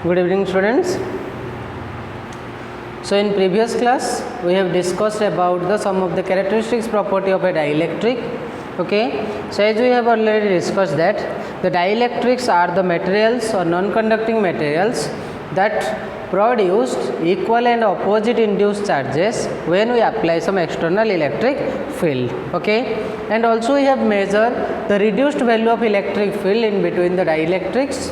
Good evening, students. So in previous class we have discussed about the some of the characteristics property of a dielectric. Okay, so as we have already discussed that the dielectrics are the materials or non-conducting materials that produced equal and opposite induced charges when we apply some external electric field. Okay, and also we have measured the reduced value of electric field in between the dielectrics.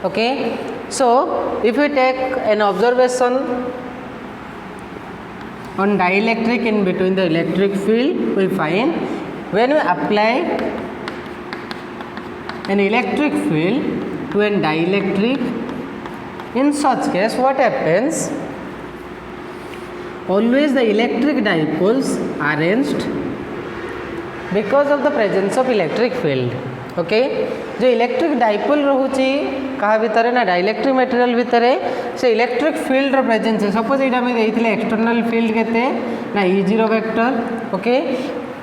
Okay, so if we take an observation on dielectric in between the electric field, we find when we apply an electric field to an dielectric, in such case what happens, always the electric dipoles arranged because of the presence of electric field. Okay, जो electric dipole रोचे क्या भितर ना dielectric material भितर से electric field presence है. Suppose ये आम देते एक्सटर्नल फील्ड केते ना E0 वेक्टर. ओके,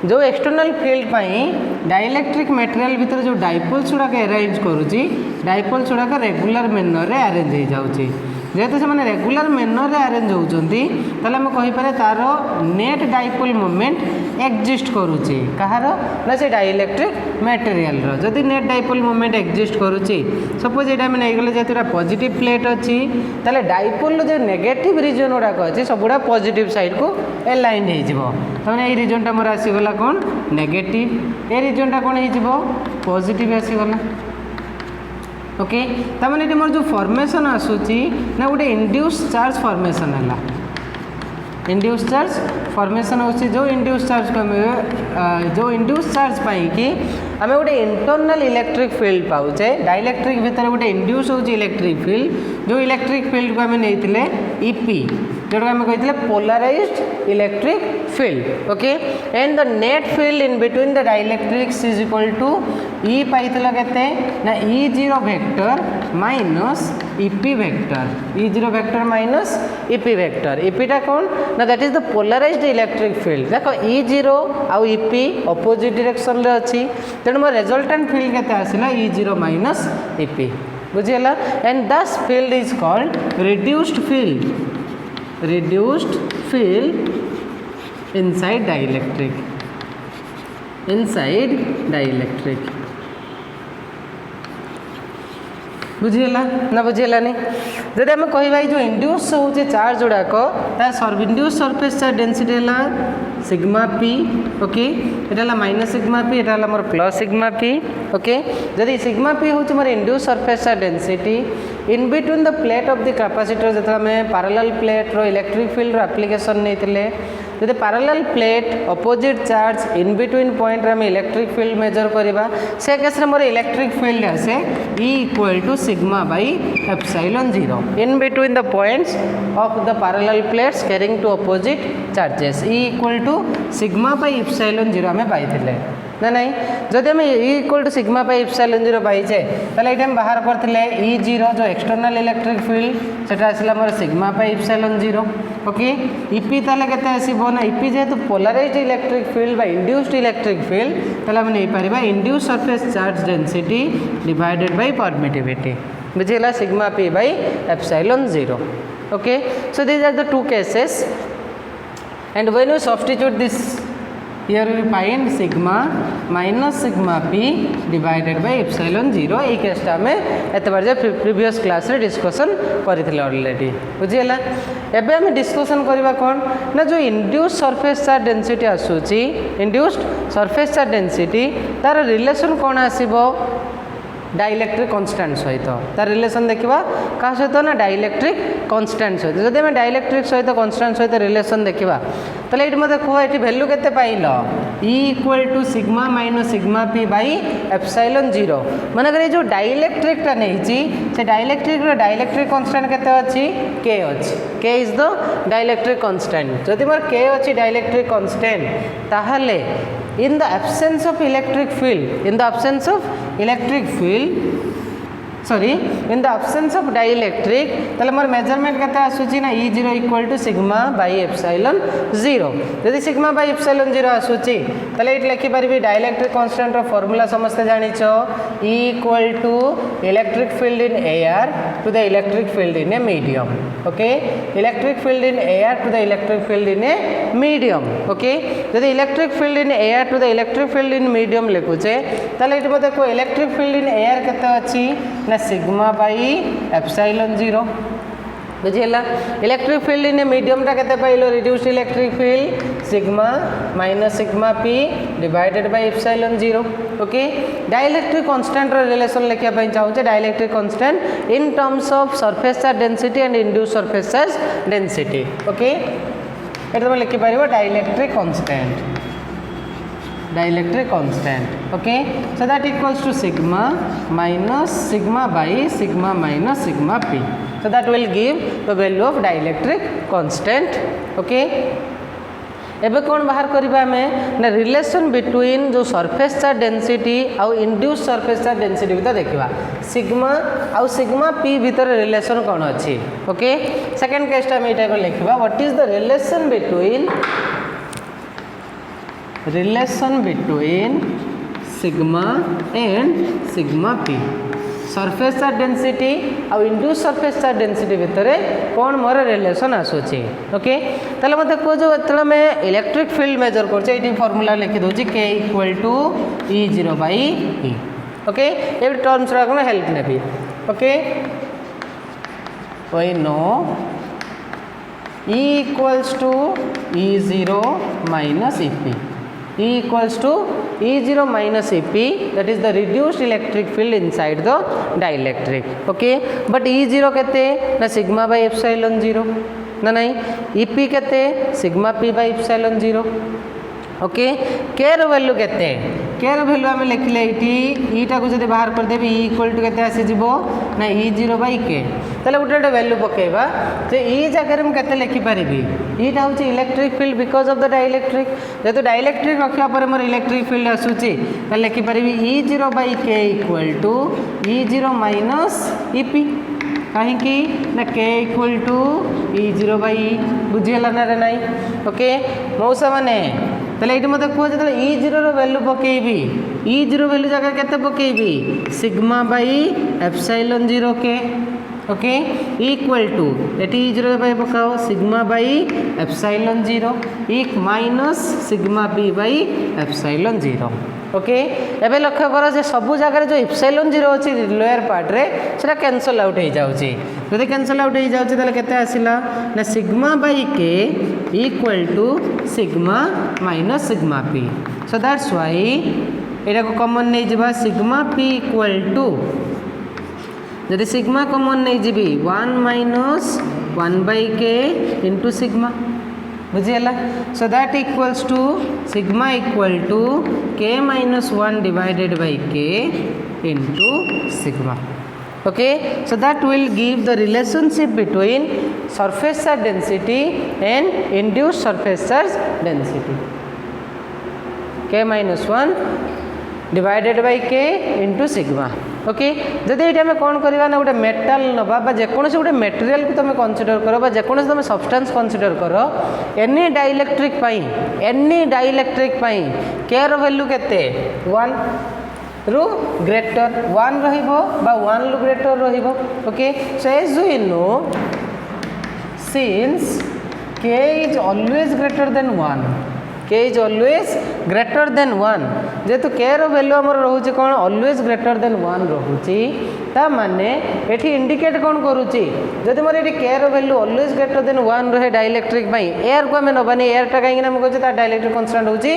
जो एक्सटर्नल फील्ड पाई डाइलेक्ट्रिक मटेरियल भितर जो डाइपोल्स गुड़ाक अरेंज करुच्ची डाइपोल्स गुड़ाक रेगुलर मेनर अरेंज हो जाऊँगी. जेहेतु से रेगुलर मेनर अरेंज होती आम कहीपर तार नेट डाइपोल मोमेंट एक्जिस्ट करुच्ची कहार ना से डाइलेक्ट्रिक मटेरियल जदि नेट डाइपोल मोमेंट एक्जिस्ट करुच्ची. सपोज ये आम नहीं गले जेहतु पॉजिटिव प्लेट अच्छी ताले डाइपोल जो नेगेटिव रिजन गुड़ाक अच्छी सब गुड़ा पॉजिटिव साइड को एलाइन हो ये रिजनटा मोर आसीगला कौन नेगेटिव, ये रिजनटा कौन हो पॉजिटिव आसीगला. ओके, तमाने ये मोर जो फॉर्मेशन आसूची ना गोटे इंड्यूस चार्ज फॉर्मेशन है. इंड्यूस चार्ज फॉर्मेशन होची जो इंड्यूस चार्ज को जो इंड्यूस चार्ज पाई कि आम गोटे इंटरनल इलेक्ट्रिक फील्ड पाऊचे डाइलेक्ट्रिक भितर गोटे इंड्यूस होची इलेक्ट्रिक फील्ड जो इलेक्ट्रिक फील्ड को आम नहीं ईपी जोटा आम कही polarised electric field. Okay, and the net field in between the dielectrics is equal to E पाई के ना E0 vector minus EP vector. E0 vector minus EP vector. ईपीटा कौन ना that is the polarised electric field. देख E0 आउ EP opposite direction रे अच्छी तेणु मोर रिजल्टेंट फील्ड केते आसिला E0 माइनस ईपी. बुझीगला. एंड दस field is called reduced field. reduced field inside dielectric. बुझीगला ना बुझीगला नहीं जब आम कह जो इंड्यूस होचे चार्ज गुड़ाक तार इंड्यूस सरफेस चार्ज डेंसिटी है सिग्मा पी. ओके, ये माइनस सिग्मा पी, ये मोर प्लस सिग्मा पी. ओके, जदि सिग्मा पी हूँ मोर induce surface charge density in between the plate of the capacitor जो आम पैरेलल प्लेट रो इलेक्ट्रिक फील्ड एप्लिकेशन नहीं जब parallel plate opposite charge in between point आम इलेक्ट्रिक फील्ड मेजर करवा से केस मोर इलेक्ट्रिक फील्ड आसे E equal to sigma by epsilon 0 in between the points of the parallel plates carrying two opposite charges. E equal to sigma by epsilon 0 आम पाई ना नहीं जदि आम E equal to sigma by epsilon 0 पाइचे ताले ये बाहर करते E0 जो एक्सटर्नल इलेक्ट्रिक फील्ड से आसला मोर sigma by epsilon 0. Okay, EP ताले केते आसीबो ना ईपी जेहेतु पोलराइज्ड इलेक्ट्रिक फील्ड बा इंड्यूस्ड इलेक्ट्रिक फील्ड ताले हम नहीं पारिबा induced surface charge density divided by permittivity. बुझीगला sigma P by epsilon 0. Okay, so these are the two cases and when we substitute this here we find sigma minus sigma p divided by epsilon 0. ये केसटा में एत बार previous class रे discussion करथिले already. बुझीगला. एबे हम discussion करबा कोन ना जो इंड्यूस्ड सरफेस चार्ज डेंसिटी आसुची इंड्यूस्ड सरफेस चार्ज डेंसिटी तार रिलेशन कोन आसीबो डाइलेक्ट्रिक कांस्टेंट सहित तार रिलेशन देखा क्या सहित ना डाइलेक्ट्रिक कांस्टेंट सहित. जब आम डाइलेक्ट्रिक सहित कांस्टेंट सहित रिलेशन देखा ताले ये मत कह ये भैल्यू केते पाइल E equal to sigma minus sigma P by epsilon 0. माने ये जो डाइलेक्ट्रिकटा नहीं से डाइलेक्ट्रिक कांस्टेंट केते अच्छी K अच्छी. K is the dielectric constant. जदि मोर K अच्छी डाइलेक्ट्रिक कांस्टेंट ताहले in the absence of electric field sorry in the absence of dielectric ताले मोर मेजरमेंट केते आसुची ना E0 equal to sigma by epsilon 0 यदि सिग्मा बाय एप्सिलॉन 0 आसुची ताले इट लिखि परबी डाइलेक्ट्रिक कांस्टेंट रो फार्मूला समस्त जानिछो E equal to electric field in air to the electric field in a medium okay electric field in air to the electric field in a medium okay यदि electric field in air to the electric field in medium लिखुचे ताले इट मते को electric field in air केते अछि ना sigma by epsilon 0 बुझिला इलेक्ट्रिक फील्ड इन मीडियम टा केते पाइलो reduced electric field sigma minus sigma P divided by epsilon 0 okay dielectric constant रो रिलेशन लेखिया पई चाहूचे dielectric constant in terms of surface charge density and induced surface charge density okay एटा तुम लिखि पारिबो dielectric constant okay so that equals to sigma minus sigma by sigma minus sigma p so that will give the value of dielectric constant okay एबे कौन बाहर करिबा हमें ना रिलेशन बिटवीन जो सरफेस चार्ज डेंसिटी आउ इंड्यूस सरफेस चार्ज डेंसिटी भी देखिबा सिग्मा आउ सिग्मा पी भीतर रिलेशन कौन अछि ओके सेकंड केस टाइम एटा को लिखिबा what is the relation between sigma and sigma p surface charge density आउ इंड्यूस सरफेस चार्ज डेंसिटी भितर कौन मोर रिलेशन आसुची ओके ताले मते को जो एतला में इलेक्ट्रिक फील्ड मेजर करछे एटी फार्मूला लिखि दोची k equal to E0 by E okay ए टर्म्स रा कोन हेल्प नेबी okay we know E equals to E0 minus EP E equals to E0 minus EP that is the reduced electric field inside the dielectric okay but E0 कहते ना sigma by epsilon 0 ना नहीं EP कहते sigma P by epsilon 0 okay के रो value केते के रो value हम लिखले इटी ईटा को जदि बाहर कर देबी E इक्वल टू केते आसी जिवो ना E0 बाय के तले उटे वैल्यू पकेबा जे ई जगह हम केते लिखि परिबी ईटा होची electric field because of the dielectric जेतो डाइलेक्ट्रिक रखिया पर मोर इलेक्ट्रिक फील्ड आसुची तले लिखि परिबी E0 by K equal to E0 minus EP कहीं की ना k equal to E0 by बुझियला ना रे नाही ओके मौसा माने तले इट मते को जतले E0 रो वैल्यू पकेबी E0 वैल्यू जगह केते पकेबी सिग्मा बाय एप्सिलॉन 0 के ओके इक्वल टू एटी E0 बाय पकाओ सिग्मा बाय एप्सिलॉन 0 एक minus sigma p by epsilon 0 okay एबे लक्ष्य करो जे सब जगह जो एप्सिलॉन 0 अछि लोअर पार्ट रे सेटा कैंसल आउट हो जाउची जदि कैंसल आउट हो जाउची तले केते आसिला ना sigma by k equal to sigma minus sigma p so that's why एटा को कॉमन नै जिबा सिग्मा p इक्वल टू जदि सिग्मा कॉमन नै जिबी 1 minus 1 by k into sigma बुझियला so that equals to sigma equal to k minus 1 divided by k into sigma okay so that will give the relationship between surface charge density and induced surface charge density k minus 1 divided by k into sigma okay जदि ये आम कौन करवा ना गोटे metal नवा जेकोसी गोटे material को तुम कनसीडर कर जेकोसी तुम सब्सटेंस कनसीडर कर एनी डाइलेक्ट्रिक के रो वैल्यू केते 1 रु ग्रेटर 1 रहिबो बा 1 रु ग्रेटर रहिबो okay so as we know since k is always greater than 1 k is always greater than 1 जेतु k row value हमर रहउची कोन ऑलवेज ग्रेटर देन 1 रहउची ता माने एठी इंडिकेट कोन करूची जदि मोर एठी k रो वैल्यू ऑलवेज ग्रेटर देन 1 रहे डाइलेक्ट्रिक पई एयर को हमें नबानी एयर टा काहे हम कहू ता डाइलेक्ट्रिक कांस्टेंट होची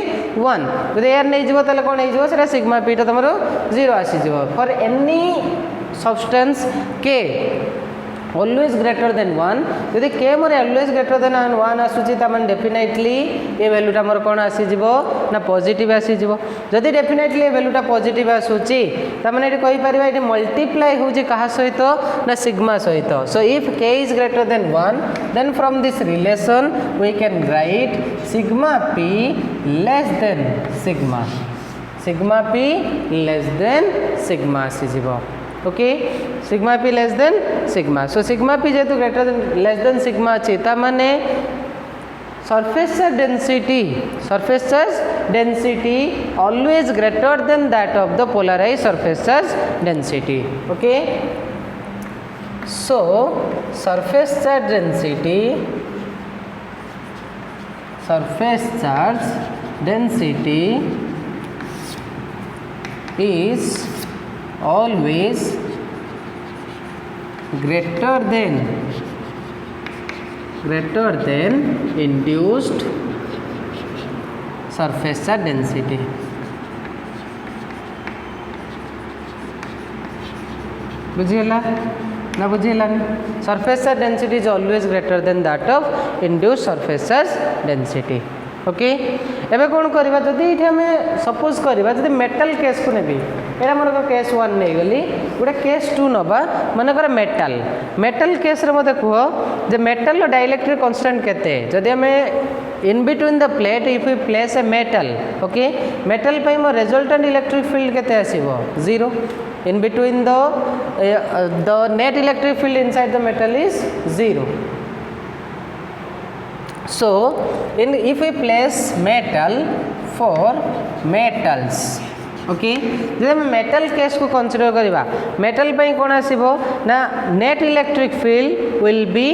1 जदि एयर नै जिवो तले कोन हे जिवो सेटा सिग्मा p टा तमरो 0 आसी जिवो for any substance k always greater than 1 यदि k मोर ऑलवेज ग्रेटर देन 1 आसुची ता मन डेफिनेटली ए वैल्यूटा मोर कोन आसी जिवो ना पॉजिटिव आसी जिवो जदि डेफिनेटली ए वैल्यूटा पॉजिटिव आसुची ता माने एटी कहि परिबा एटी मल्टीप्लाई होउची कहा सहित ना सिग्मा सहित so if k is greater than 1 then from this relation we can write sigma p less than sigma p less than sigma आसी जिवो okay sigma P less than sigma so sigma P जेहेतु greater than less than sigma अच्छी माने surface charge density always greater than that of the polarized surface charge density. Okay, so surface charge density is always greater than induced surface charge density. बुझीगला ना बुझीगलानी surface charge density is always greater than that of induced surface charge density. Okay एबे कौन करवा जदि ये आम suppose करवा जदि metal case को नेबी एटा मन केस 1 नहीं गली गोटे केस 2 नबा मनकर मेटल केस रे मते कह जे मेटल रो डाइलेक्ट्रिक कांस्टेंट केते जदि आम इन between the plate if you place a metal okay metal पई मो रिजल्टेंट इलेक्ट्रिक फील्ड केते आसीबो 0 in between the net electric field inside the metal is 0. So if we place metal for metals okay जब हम metal case को consider करवा metal पे कौन आसीबो ना net electric field will be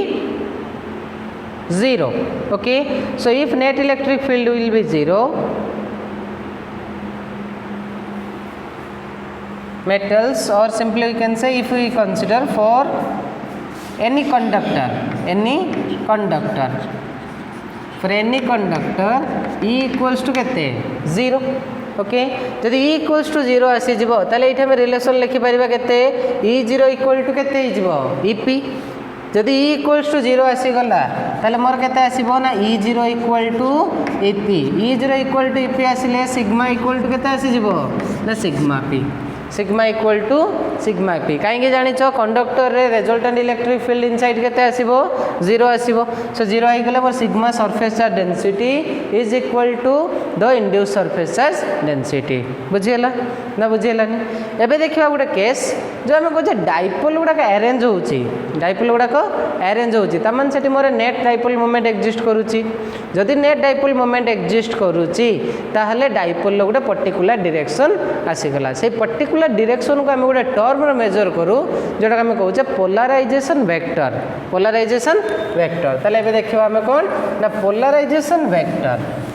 0. Okay so if net electric field will be 0 metals or simply we can say if we consider for any conductor for any conductor E equals to केते 0. Okay जदि E equals to 0 आसी जिवो ताले एठा में relation लिखि परिबा केते E0 equal to केते हिजबो EP जदि E equals to 0 आसी गला ताले मोर केते आसीबो ना E0 equal to EP E0 equal to EP आसीले सिग्मा equal to केते आसी जिवो ना sigma P sigma equal to sigma P कहीं जानी कंडक्टर रे रिजल्टेंट इलेक्ट्रिक फील्ड इनसाइड केते आसीबो 0 आसीबो सो 0 आइ गले मोर sigma surface charge density is equal to the induce surface charge density बुझियला ना बुझियलानी एबे देखिबा गुडे केस जो हम कहछे डाइपोल गुडा अरेंज होउची डाइपोल गुडा अरेंज होउची तमन सेठी मोर नेट डाइपोल मोमेंट एक्जिस्ट करूची जदि नेट डाइपोल मोमेंट एक्जिस्ट करूची ताहले डाइपोल गुडे पर्टिकुलर डायरेक्शन आसी गला से पर्टिकुलर डायरेक्शन को आम गोटे टर्म मेजर करूँ जोटा आम कहचे पोलराइजेशन वेक्टर ताले एबे देखिबा आम कौन ना polarisation vector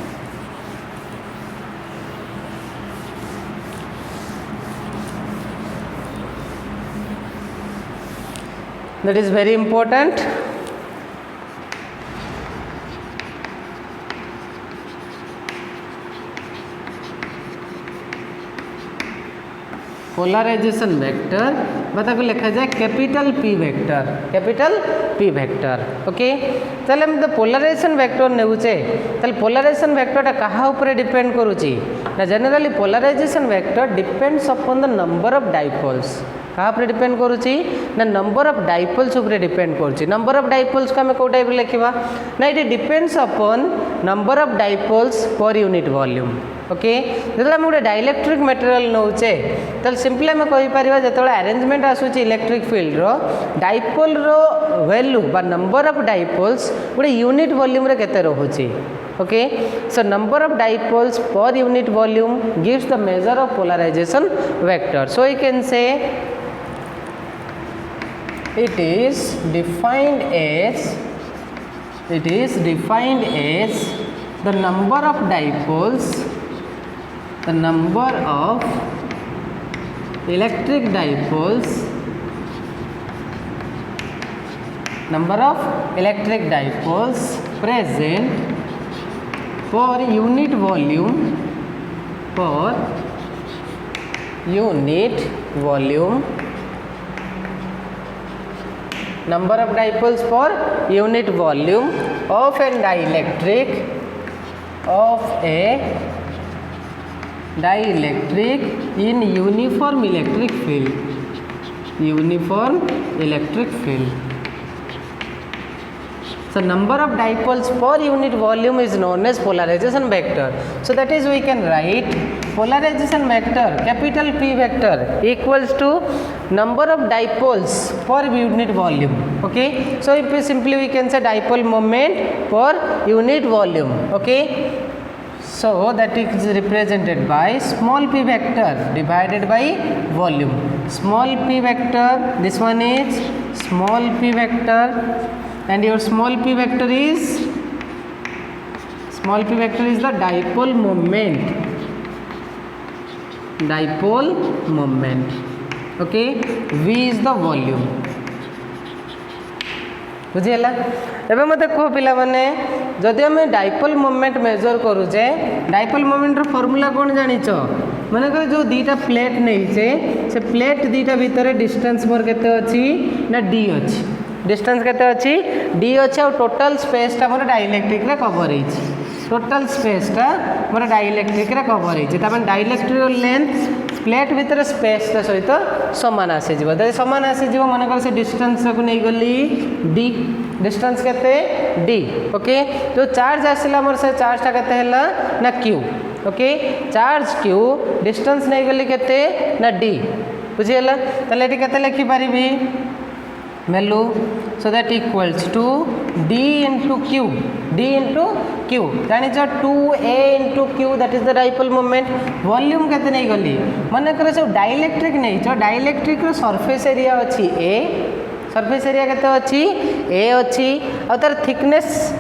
that is very important. Polarisation vector बता को लिखा जाए कैपिटल P वेक्टर ओके ताले हम तो पोलराइजेशन वेक्टर नेउचे ताले पोलराइजेशन वेक्टर कहा ऊपर डिपेंड करूची ना generally polarisation vector depends upon the number of dipoles कहा पर डिपेंड करूची ना नंबर ऑफ डाइपोल्स ऊपर डिपेंड करूची नंबर ऑफ डाइपोल्स को हम को टाइप लिखिबा ना it depends upon number of dipoles per unit volume okay जो आम गोटे डाइलेक्ट्रिक मटेरियल नौचे तो सिंपली आम कहीपर जो अरेंजमेंट आसूची इलेक्ट्रिक फील्ड रो डाइपोल रो वैल्यू बा नंबर ऑफ डाइपोल्स गोटे यूनिट वॉल्यूम रे केते रहूची okay so number of dipoles per unit volume gives the measure of polarisation vector so you can say it is defined as the number of dipoles the number of electric dipoles present per unit volume number of dipoles per unit volume of a dielectric in uniform electric field. So number of dipoles per unit volume is known as polarization vector. So that is we can write polarization vector capital P vector equals to number of dipoles per unit volume. Okay, so if we simply we can say dipole moment per unit volume. Okay, so that is represented by small p vector divided by volume. Small p vector, this one is small p vector, and your small p vector is the dipole moment. Okay, V is the volume. बुझीगला एबे मते को पिला माने जदि हम dipole moment major करूचे dipole moment रो formula कोन जानि छ माने कर जो दीटा प्लेट नै छे से प्लेट दीटा भीतर डिस्टेंस मोर केते अछि ना d अछि डिस्टेंस केते अछि d अछि और टोटल स्पेस ता मोर डाइलेक्ट्रिक रे कवर हिची टोटल स्पेस ता मोर डाइलेक्ट्रिक रे कवर हिची त माने डाइलेक्ट्रिक लेंथ प्लेट भीतर स्पेस सहित समान आसी जीव जदि समान आसी जीव मन कर से डिस्टेंस को नहीं गली d डिस्टेंस केते d. ओके, जो चार्ज आसिला मोर से चार्ज ता केते हला ना q. Okay, charge q distance नहीं गली केते ना d. बुझियला तले एटी केते लिखि परिबी value so that equals to d into q जानी 2a into q that is the dipole moment. Volume केते नहीं गली मन कर सब डाइलेक्ट्रिक नहीं छ डाइलेक्ट्रिक रो सरफेस एरिया अछि a सरफेस एरिया केते अछि a अछि और तार थिकनेस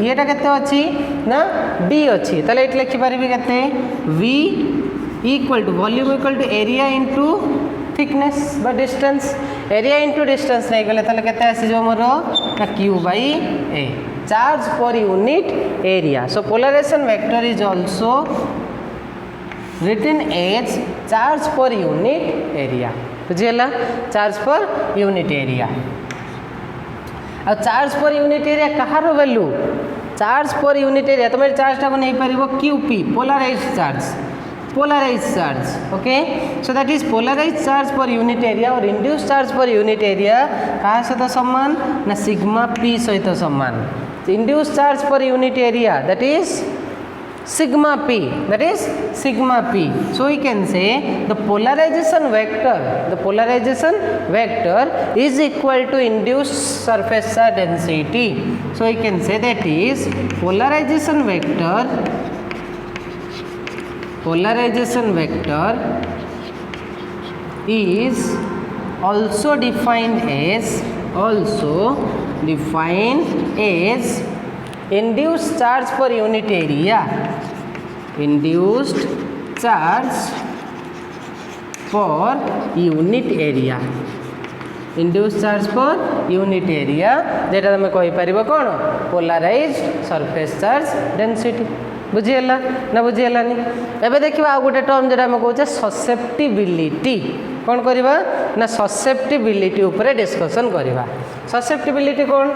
येटा केते अछि ना d अछि तले एट लिखि परिबी केते v equal to volume equal to area into thickness बा डिस्टेंस. एरिया इनटू डिस्टेंस नहीं गले तले केते आसी जो मोर ना q by a charge per unit area. So polarisation vector is also written as charge per unit area. बुझियला charge per unit area और चार्ज पर यूनिट एरिया कहार value charge per unit area तुम charge टा को नहीं पारिबो QP polarised charge. Okay, so that is polarised charge per unit area और induced charge per unit area कहा सहित समान ना सिग्मा p सहित समान. Induced charge per unit area that is sigma p so we can say the polarization vector is equal to induced surface charge density. So we can say that is polarization vector is also defined as induced charge per unit area. Induced charge per unit area जेटा तुम कहि परिबो कोन polarised surface charge density. बुझियला ना बुझियलानी एबे देखिबा आ गोटे term जेटा हम कहूचे susceptibility. कोन करबा ना ससेप्टिबिलिटी ऊपर डिस्कशन करबा. ससेप्टिबिलिटी कोन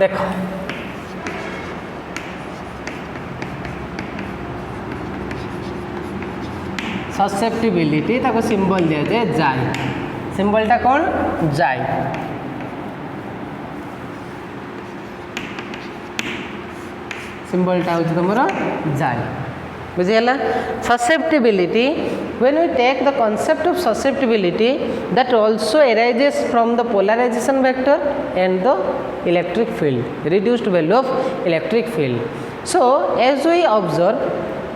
देखो ससेप्टिबिलिटी ताको सिंबल दिया जाए जाई. सिंबलटा कौन जाई. सिंबलटा होची तुमरो जाई. बुझियला susceptibility when we take the concept of susceptibility that also arises from the polarization vector and the electric field reduced value of electric field. So as we observe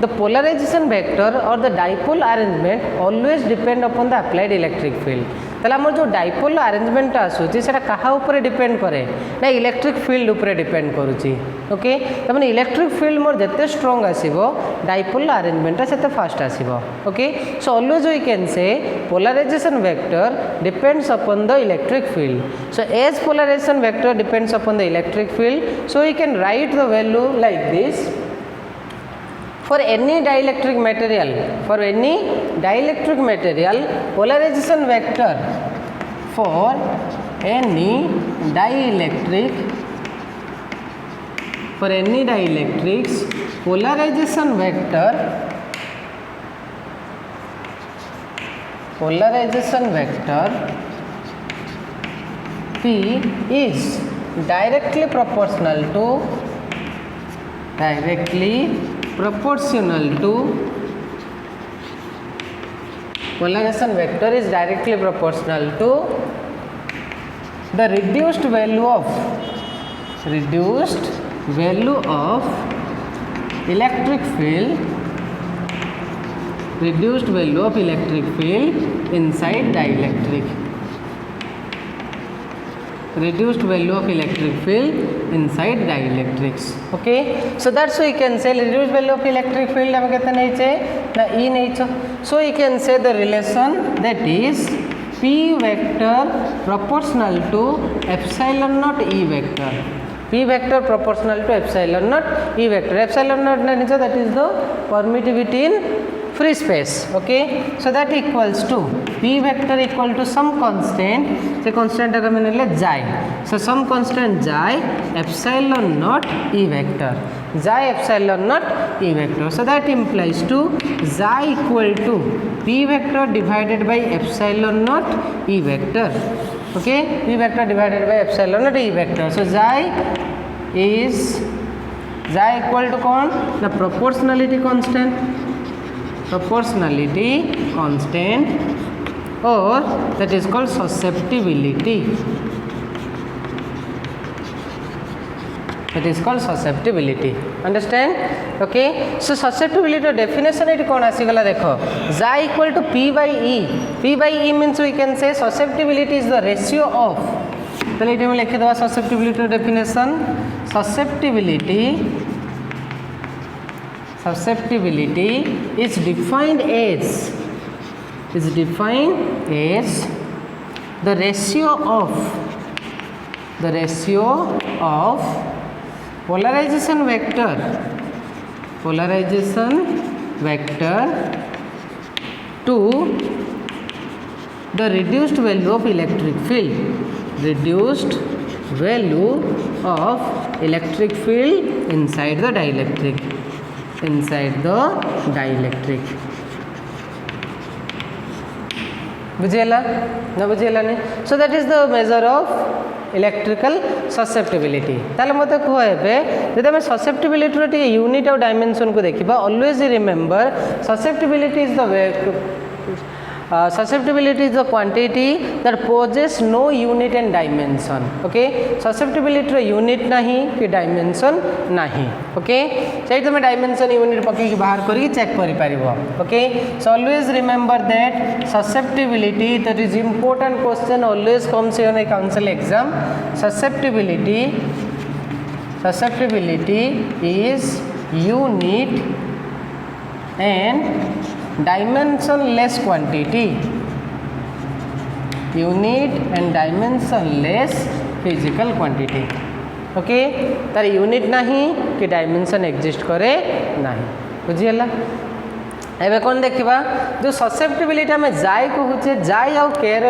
the polarization vector or the dipole arrangement always depend upon the applied electric field. ताला हमर जो dipole arrangement आसुची सेटा कहा ऊपर depend करे ना electric field ऊपर डिपेंड करूची. ओके, तमने इलेक्ट्रिक फील्ड मोर जते स्ट्रांग आसीबो डाइपोल अरेंजमेंट सेते फास्ट आसीबो. Okay, so always we can say polarisation vector depends upon the electric field. So as polarisation vector depends upon the electric field so we can write the value like this. For any dielectric material, polarization vector for any dielectrics, polarization vector P is directly proportional to polarization vector is directly proportional to the reduced value of electric field inside dielectric. Okay, so that's why you can say reduced value of electric field हम कितना नहीं चाहिए ना E नहीं चाहिए. So you can say the relation that is P vector proportional to epsilon naught E vector. P vector proportional to epsilon naught E vector. Epsilon naught nature that is the permittivity in free space. Okay, so that equals to P vector equal to some constant. The constant का मैंने ले xi. So some constant xi epsilon naught E vector. Xi epsilon naught E vector. So that implies to xi equal to P vector divided by epsilon naught E vector. Okay, P vector divided by epsilon naught E vector. So xi equal to कौन? The proportionality constant or that is called susceptibility. Understand? Okay, so susceptibility definition it कौन आसीगला देखो xi equal to P by E means we can say susceptibility is the ratio of तो ये में लिखे दवा susceptibility definition. Susceptibility is defined as the ratio of polarization vector to the reduced value of electric field. Inside the dielectric. बुझेला ना बुझेला नहीं. So that is the measure of electrical susceptibility. ताले मते को हेबे जदि हम susceptibility रो टिके यूनिट और डायमेंशन को देखिबा always remember susceptibility is the quantity that possesses no unit and dimension. Okay, susceptibility row unit नहीं कि dimension नहीं. Okay, चाहे तो मैं dimension unit पके कि बाहर करी चेक करी परिबो. Okay, so always remember that susceptibility, that is important question, always comes in a council exam. Susceptibility is unit and dimensionless quantity. Physical quantity. Okay, तार यूनिट नहीं कि डायमेंशन एग्जिस्ट करे नहीं. बुझीगला. एबे कौन देखिबा जो ससेप्टिबिलिटी में जाय कहूचे जाय आउ केयर